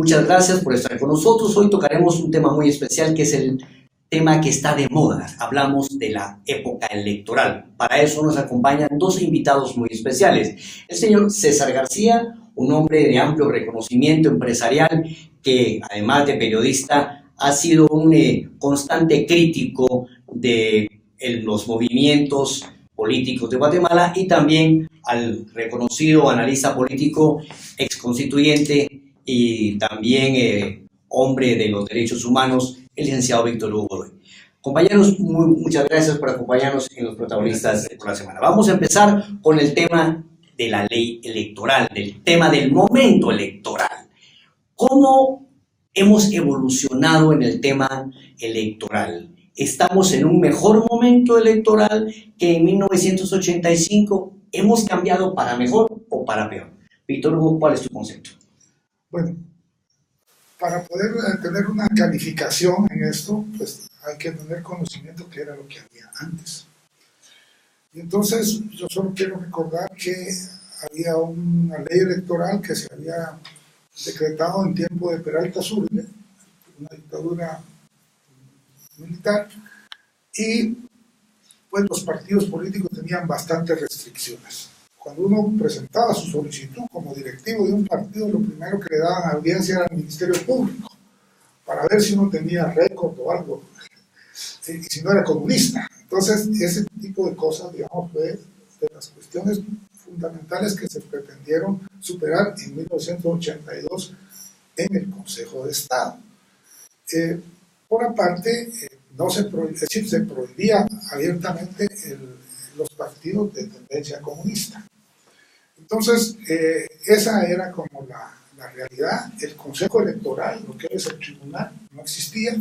Muchas gracias por estar con nosotros. Hoy tocaremos un tema muy especial que es el tema que está de moda. Hablamos de la época electoral. Para eso nos acompañan dos invitados muy especiales. El señor César García, un hombre de amplio reconocimiento empresarial que, además de periodista, ha sido un constante crítico de los movimientos políticos de Guatemala, y también al reconocido analista político, exconstituyente y también hombre de los derechos humanos, el licenciado Víctor Hugo Godoy. Compañeros, muchas gracias por acompañarnos en los protagonistas de la semana. Vamos a empezar con el tema de la ley electoral, del tema del momento electoral. ¿Cómo hemos evolucionado en el tema electoral? ¿Estamos en un mejor momento electoral que en 1985? ¿Hemos cambiado para mejor o para peor? Víctor Hugo, ¿cuál es tu concepto? Bueno, para poder tener una calificación en esto, pues hay que tener conocimiento que era lo que había antes. Y entonces yo solo quiero recordar que había una ley electoral que se había decretado en tiempo de Peralta Zurbe, una dictadura militar, y pues los partidos políticos tenían bastantes restricciones. Cuando uno presentaba su solicitud como directivo de un partido, lo primero que le daban audiencia era al Ministerio Público, para ver si uno tenía récord o algo, y si no era comunista. Entonces, ese tipo de cosas, digamos, fue de las cuestiones fundamentales que se pretendieron superar en 1982 en el Consejo de Estado. Por aparte, es decir, se prohibía abiertamente los partidos de tendencia comunista. Entonces, esa era como la realidad. El Consejo Electoral, lo que es el tribunal, no existía.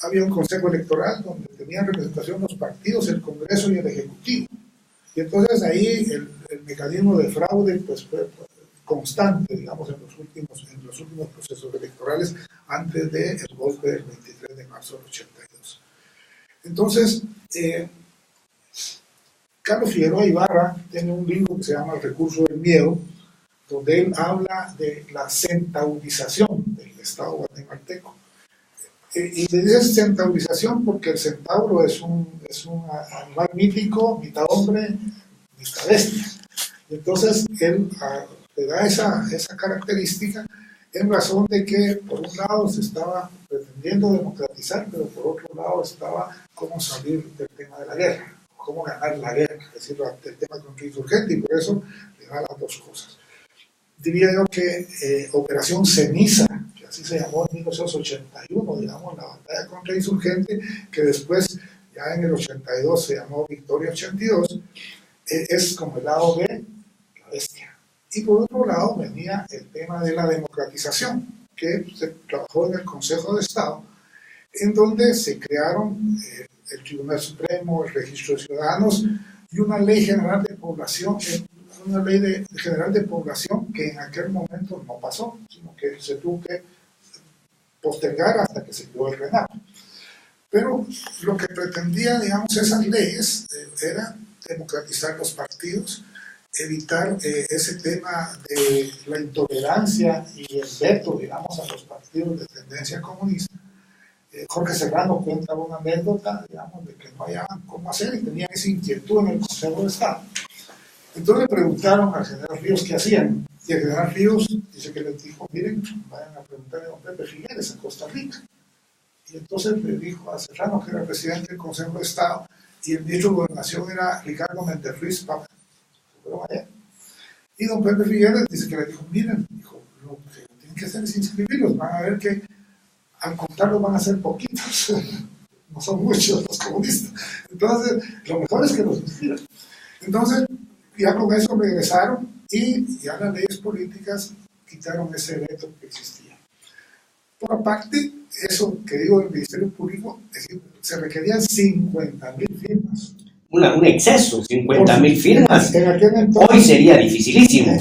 Había un Consejo Electoral donde tenían representación los partidos, el Congreso y el Ejecutivo. Y entonces ahí el mecanismo de fraude pues, fue constante, digamos, en los últimos procesos electorales antes del golpe del 23 de marzo del 82. Entonces, Carlos Figueroa Ibarra tiene un libro que se llama El recurso del miedo, donde él habla de la centaurización del Estado guatemalteco. Y le dice centaurización porque el centauro es un animal mítico, mitad hombre, mitad bestia. Y entonces él le da esa característica en razón de que por un lado se estaba pretendiendo democratizar, pero por otro lado estaba cómo salir del tema de la guerra, cómo ganar la guerra, es decir, el tema contrainsurgente, y por eso le da las dos cosas. Diría yo que Operación Ceniza, que así se llamó en 1981, digamos, la batalla contrainsurgente, que después ya en el 82 se llamó Victoria 82, es como el lado de la bestia. Y por otro lado venía el tema de la democratización, que se trabajó en el Consejo de Estado, en donde se crearon el Tribunal Supremo, el Registro de Ciudadanos y una ley general de población, que en aquel momento no pasó, sino que se tuvo que postergar hasta que se dio el RENAP. Pero lo que pretendía, digamos, esas leyes era democratizar los partidos, evitar ese tema de la intolerancia y el veto, digamos, a los partidos de tendencia comunista. Jorge Serrano cuenta una anécdota, digamos, de que no hallaban cómo hacer y tenían esa inquietud en el Consejo de Estado. Entonces le preguntaron al general Ríos qué hacían, y el general Ríos dice que les dijo, miren, vayan a preguntarle a don Pepe Figueres a Costa Rica. Y entonces le dijo a Serrano, que era el presidente del Consejo de Estado, y el ministro de Gobernación era Ricardo Méndez Ruiz Papa. Y don Pepe Figueres dice que le dijo, miren, dijo, lo que tienen que hacer es inscribirlos, van a ver que al contarlos van a ser poquitos, no son muchos los comunistas. Entonces, lo mejor es que los inscriban. Entonces, ya con eso regresaron y ya las leyes políticas quitaron ese veto que existía. Por aparte, eso que digo del Ministerio Público, es decir, se requerían 50,000 firmas. Un exceso, 50,000 firmas. En aquel entonces, hoy sería dificilísimo.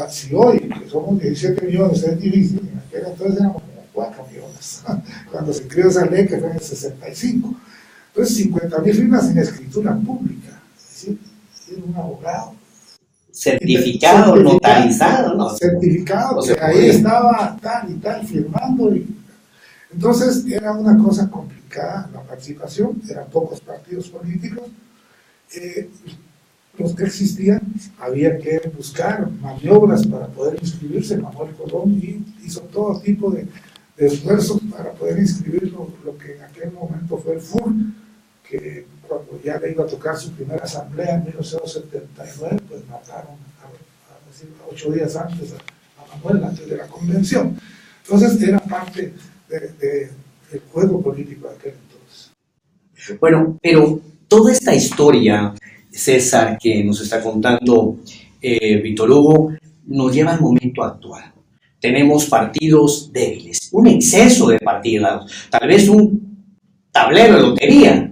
Si hoy, que somos 17 millones, es difícil, en aquel entonces éramos como 4 millones, cuando se creó esa ley que fue en el 65. Entonces, 50,000 firmas en escritura pública, es decir, un abogado certificado, notarizado, ¿no? Certificado, No se que ahí puede. estaba tal y tal firmando. Entonces era una cosa complicada la participación, eran pocos partidos políticos. Los que existían, había que buscar maniobras para poder inscribirse. Manuel Colón hizo todo tipo de esfuerzos para poder inscribir lo que en aquel momento fue el FUR, que cuando ya le iba a tocar su primera asamblea en 1979, pues mataron a decir, 8 días antes a Manuel, antes de la convención. Entonces era parte del juego político de aquel entonces. Bueno, pero toda esta historia, César, que nos está contando Víctor Hugo, nos lleva al momento actual. Tenemos partidos débiles, un exceso de partidos, tal vez un tablero de lotería.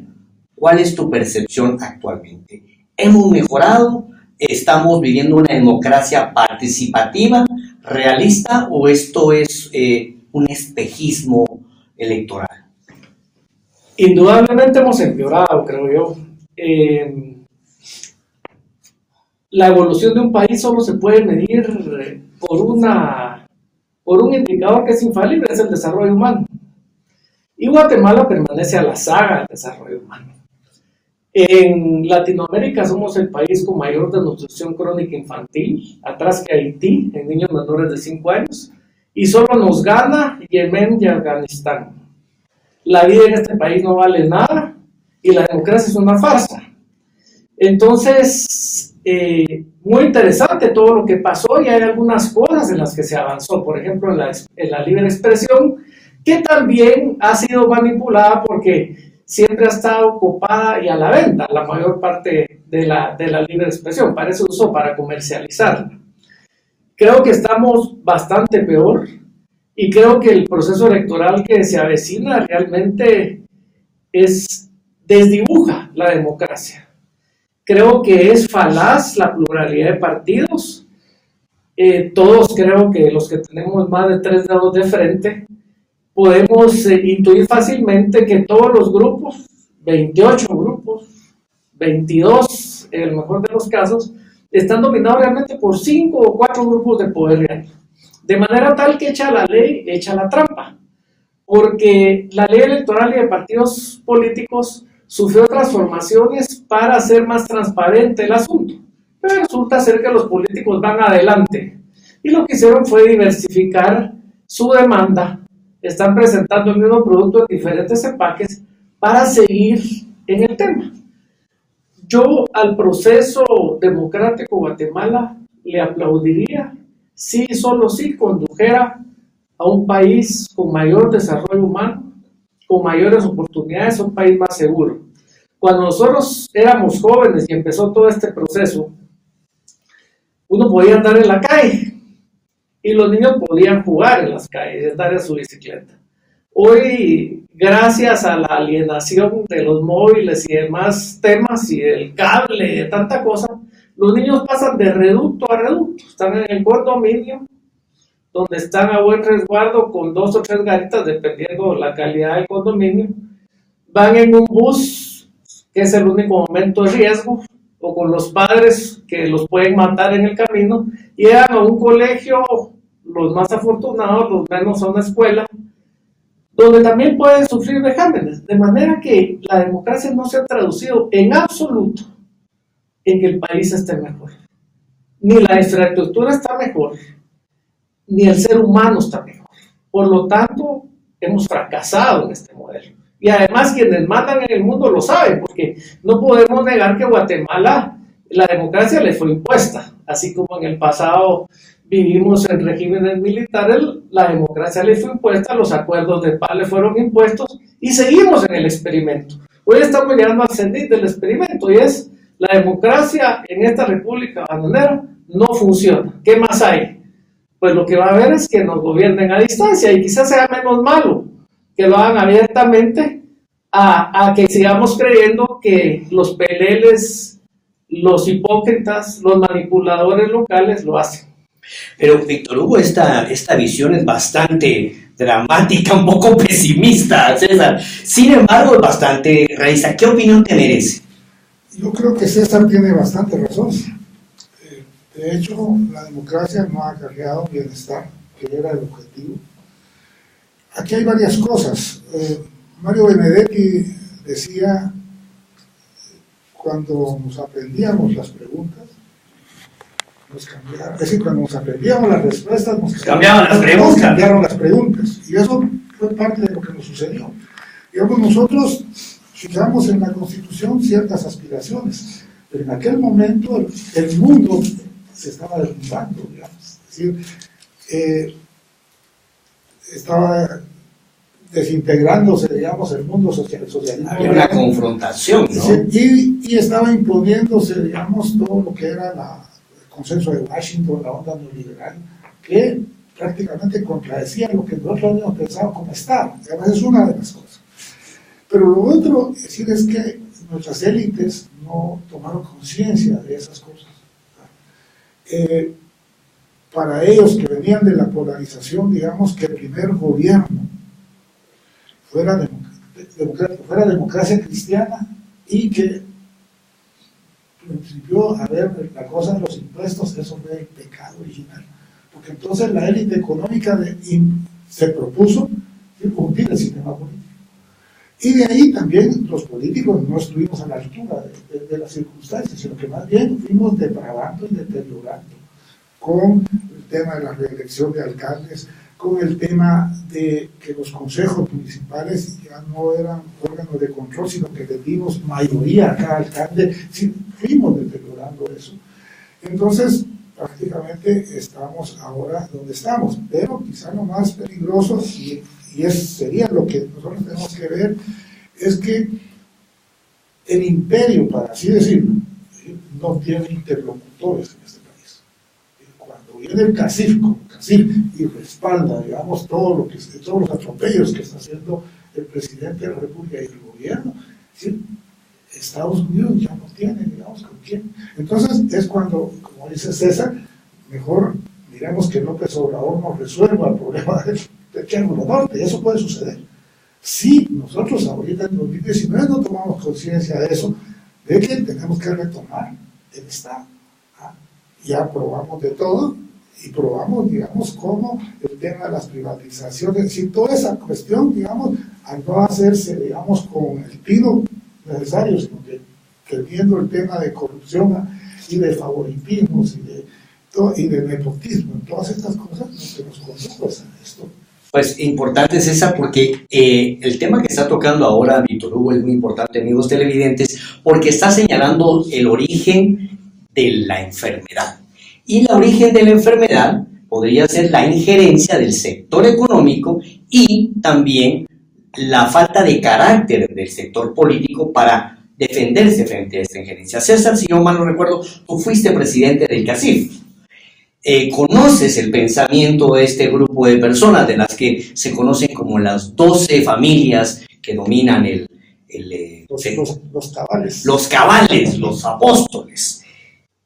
¿Cuál es tu percepción actualmente? ¿Hemos mejorado? ¿Estamos viviendo una democracia participativa, realista, o esto es un espejismo electoral? Indudablemente hemos empeorado, creo yo. La evolución de un país solo se puede medir por un indicador que es infalible, es el desarrollo humano. Y Guatemala permanece a la saga del desarrollo humano. En Latinoamérica somos el país con mayor desnutrición crónica infantil, atrás que Haití, en niños menores de 5 años, y solo nos gana Yemen y Afganistán. La vida en este país no vale nada y la democracia es una farsa. Entonces, muy interesante todo lo que pasó, y hay algunas cosas en las que se avanzó, por ejemplo en la libre expresión, que también ha sido manipulada porque siempre ha estado ocupada y a la venta la mayor parte de la libre expresión, para eso usó, para comercializarla. Creo que estamos bastante peor, y creo que el proceso electoral que se avecina realmente desdibuja la democracia. Creo que es falaz la pluralidad de partidos. Todos creo que los que tenemos más de 3 dedos de frente podemos intuir fácilmente que todos los grupos, 28 grupos, 22 en el mejor de los casos, están dominados realmente por 5 o 4 grupos de poder real. De manera tal que echa la ley, echa la trampa. Porque la ley electoral y de partidos políticos sufrió transformaciones para hacer más transparente el asunto. Pero resulta ser que los políticos van adelante. Y lo que hicieron fue diversificar su demanda. Están presentando el mismo producto en diferentes empaques para seguir en el tema. Yo al proceso democrático Guatemala le aplaudiría si solo si condujera a un país con mayor desarrollo humano, con mayores oportunidades, un país más seguro. Cuando nosotros éramos jóvenes y empezó todo este proceso, uno podía andar en la calle y los niños podían jugar en las calles, andar en su bicicleta. Hoy, gracias a la alienación de los móviles y demás temas y del cable y de tanta cosa, los niños pasan de reducto a reducto. Están en el condominio, donde están a buen resguardo con 2 o 3 garitas, dependiendo de la calidad del condominio. Van en un bus, que es el único momento de riesgo, o con los padres que los pueden matar en el camino, y llegan a un colegio, los más afortunados, los menos a una escuela, donde también pueden sufrir vejámenes. De manera que la democracia no se ha traducido en absoluto en que el país esté mejor. Ni la infraestructura está mejor, ni el ser humano está mejor. Por lo tanto, hemos fracasado en este modelo. Y además quienes mandan en el mundo lo saben, porque no podemos negar que Guatemala, la democracia le fue impuesta, así como en el pasado vivimos en regímenes militares, la democracia le fue impuesta, los acuerdos de paz le fueron impuestos y seguimos en el experimento. Hoy estamos llegando al cenit del experimento y es la democracia en esta república bananera no funciona. ¿Qué más hay? Pues lo que va a haber es que nos gobiernen a distancia y quizás sea menos malo que lo hagan abiertamente a que sigamos creyendo que los peleles, los hipócritas, los manipuladores locales lo hacen. Pero, Víctor Hugo, esta visión es bastante dramática, un poco pesimista, César. Sin embargo, es bastante realista. ¿Qué opinión te merece? Yo creo que César tiene bastante razón. De hecho, la democracia no ha acarreado bienestar, que era el objetivo. Aquí hay varias cosas. Mario Benedetti decía, cuando nos aprendíamos las preguntas, nos cambiaron, es decir, cuando nos aprendíamos las respuestas, nos cambiaron las preguntas. Y eso fue parte de lo que nos sucedió. Digamos, nosotros fijamos en la Constitución ciertas aspiraciones, pero en aquel momento el mundo se estaba derrumbando, digamos. Es decir, estaba desintegrándose, digamos, el mundo socialismo. Había una confrontación, ¿no? Y estaba imponiéndose, digamos, todo lo que era el consenso de Washington, la onda neoliberal, que prácticamente contradecía lo que nosotros habíamos pensado como Estado. Además, es una de las cosas. Pero lo otro es que nuestras élites no tomaron conciencia de esas cosas. Para ellos que venían de la polarización, digamos, que el primer gobierno fuera democracia cristiana y que principió a ver la cosa de los impuestos, eso fue el pecado original. Porque entonces la élite económica se propuso hundir el sistema político. Y de ahí también los políticos no estuvimos a la altura de las circunstancias, sino que más bien fuimos depravando y deteriorando con el tema de la reelección de alcaldes, con el tema de que los consejos municipales ya no eran órganos de control, sino que le dimos mayoría a cada alcalde, sí, fuimos deteriorando eso. Entonces, prácticamente estamos ahora donde estamos, pero quizá lo más peligroso, y sería lo que nosotros tenemos que ver, es que el imperio, para así decirlo, no tiene interlocutores en este país. Cuando viene el CACIF y respalda, digamos, todos los atropellos que está haciendo el presidente de la República y el gobierno, ¿sí? Estados Unidos ya no tiene, digamos, con quién. Entonces es cuando, como dice César, mejor miremos que López Obrador nos resuelva el problema del Triángulo Norte. Eso puede suceder. Si nosotros ahorita en 2019 no tomamos conciencia de eso, de que tenemos que retomar el Estado. Ya probamos de todo y probamos, digamos, cómo el tema de las privatizaciones, y toda esa cuestión, digamos, al no hacerse, digamos, con el tino necesario, sino que viendo el tema de corrupción y de favoritismos y de nepotismo, todas estas cosas, lo que nos condujo a esto. Pues importante es esa, porque el tema que está tocando ahora Víctor Hugo es muy importante, amigos televidentes, porque está señalando el origen de la enfermedad. Y el origen de la enfermedad podría ser la injerencia del sector económico y también la falta de carácter del sector político para defenderse frente a esta injerencia. César, si yo mal no recuerdo, tú fuiste presidente del CACIF. Conoces el pensamiento de este grupo de personas, de las que se conocen como las 12 familias que dominan los cabales, los apóstoles.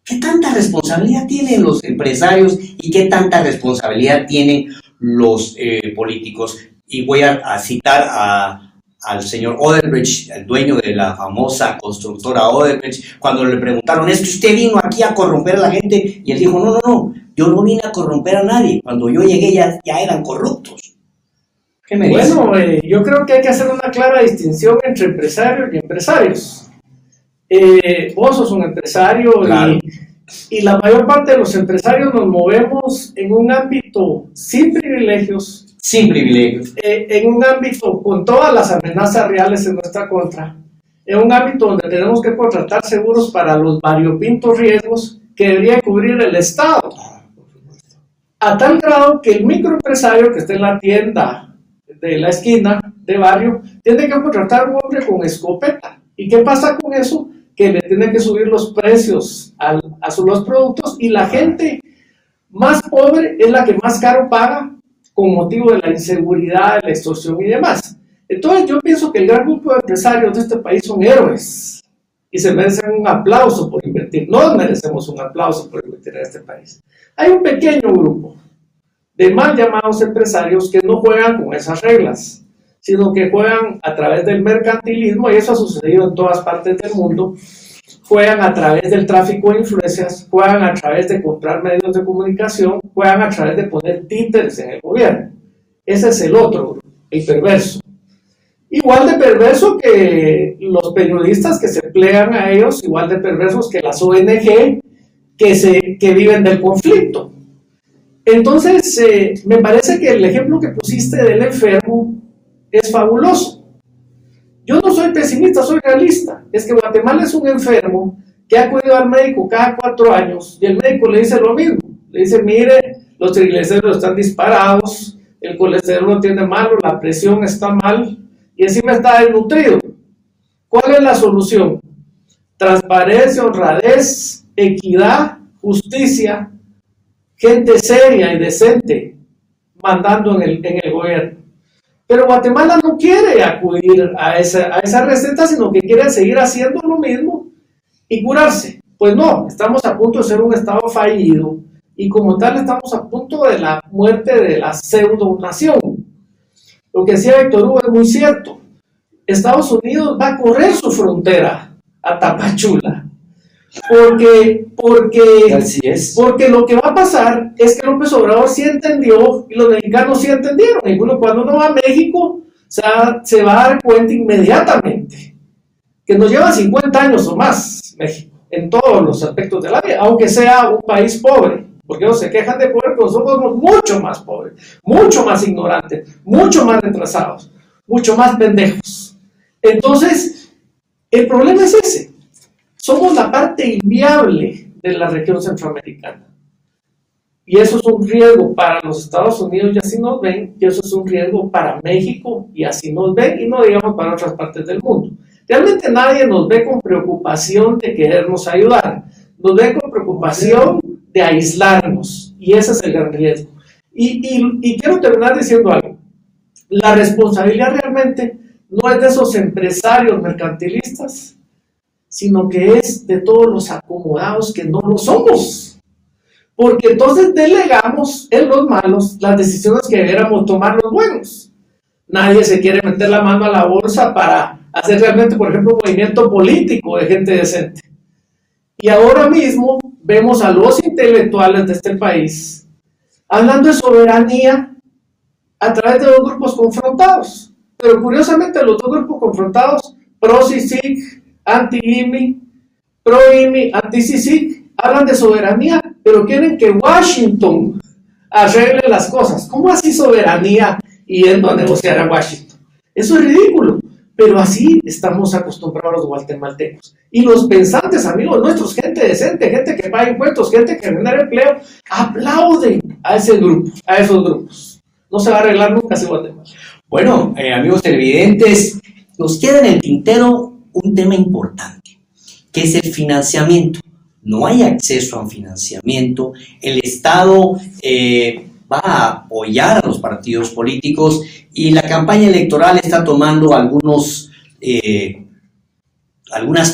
¿Qué tanta responsabilidad tienen los empresarios y qué tanta responsabilidad tienen los políticos? Y voy a citar al señor Odebrecht, el dueño de la famosa constructora Odebrecht, cuando le preguntaron, ¿es que usted vino aquí a corromper a la gente? Y él dijo, no, yo no vine a corromper a nadie, cuando yo llegué ya eran corruptos. ¿Qué me dice? Bueno, yo creo que hay que hacer una clara distinción entre empresarios y empresarios. Vos sos un empresario, claro, y la mayor parte de los empresarios nos movemos en un ámbito sin privilegios, en un ámbito con todas las amenazas reales en nuestra contra, en un ámbito donde tenemos que contratar seguros para los variopintos riesgos que debería cubrir el Estado, a tal grado que el microempresario que está en la tienda de la esquina de barrio tiene que contratar a un hombre con escopeta. ¿Y qué pasa con eso? Que le tienen que subir los precios a los productos, y la gente más pobre es la que más caro paga con motivo de la inseguridad, de la extorsión y demás. Entonces yo pienso que el gran grupo de empresarios de este país son héroes y se merecen un aplauso por invertir. Nos merecemos un aplauso por invertir en este país. Hay un pequeño grupo de mal llamados empresarios que no juegan con esas reglas, sino que juegan a través del mercantilismo, y eso ha sucedido en todas partes del mundo, juegan a través del tráfico de influencias, juegan a través de comprar medios de comunicación, juegan a través de poner títeres en el gobierno. Ese es el otro, el perverso. Igual de perverso que los periodistas que se plegan a ellos, igual de perversos que las ONG que viven del conflicto. Entonces, me parece que el ejemplo que pusiste del enfermo es fabuloso. Yo no soy pesimista, soy realista. Es que Guatemala es un enfermo que ha acudido al médico cada 4 años y el médico le dice lo mismo. Le dice, mire, los triglicéridos están disparados, el colesterol lo tiene malo, la presión está mal y encima está desnutrido. ¿Cuál es la solución? Transparencia, honradez, equidad, justicia, gente seria y decente mandando en el gobierno. Pero Guatemala no quiere acudir a esa receta, sino que quiere seguir haciendo lo mismo y curarse. Pues no, estamos a punto de ser un estado fallido y como tal estamos a punto de la muerte de la pseudo-nación. Lo que decía Víctor Hugo es muy cierto. Estados Unidos va a correr su frontera a Tapachula. Así es. Porque lo que va a pasar es que López Obrador sí entendió y los mexicanos sí entendieron. Y cuando uno va a México se va a dar cuenta inmediatamente que nos lleva 50 años o más México en todos los aspectos de la vida, aunque sea un país pobre, porque ellos se quejan de pobre, pero nosotros somos mucho más pobres, mucho más ignorantes, mucho más retrasados, mucho más pendejos. Entonces, el problema es ese. Somos la parte inviable de la región centroamericana. Y eso es un riesgo para los Estados Unidos y así nos ven, y eso es un riesgo para México y así nos ven, y no digamos para otras partes del mundo. Realmente nadie nos ve con preocupación de querernos ayudar, nos ve con preocupación de aislarnos, y ese es el gran riesgo. Y quiero terminar diciendo algo. La responsabilidad realmente no es de esos empresarios mercantilistas, sino que es de todos los acomodados que no lo somos. Porque entonces delegamos en los malos las decisiones que debiéramos tomar los buenos. Nadie se quiere meter la mano a la bolsa para hacer realmente, por ejemplo, un movimiento político de gente decente. Y ahora mismo vemos a los intelectuales de este país hablando de soberanía a través de 2 grupos confrontados. Pero curiosamente los 2 grupos confrontados, pro-CICIG, anti-IMI, pro-IMI, anti-CICIG, hablan de soberanía, pero quieren que Washington arregle las cosas. ¿Cómo así soberanía yendo a negociar a Washington? Eso es ridículo, pero así estamos acostumbrados los guatemaltecos. Y los pensantes, amigos nuestros, gente decente, gente que paga impuestos, gente que genera empleo, aplauden a ese grupo, a esos grupos. No se va a arreglar nunca ese Guatemala. Bueno, amigos televidentes, nos queda en el tintero un tema importante, que es el financiamiento. No hay acceso a financiamiento, el Estado va a apoyar a los partidos políticos y la campaña electoral está tomando algunas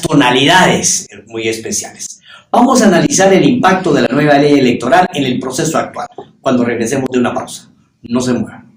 tonalidades muy especiales. Vamos a analizar el impacto de la nueva ley electoral en el proceso actual, cuando regresemos de una pausa. No se muevan.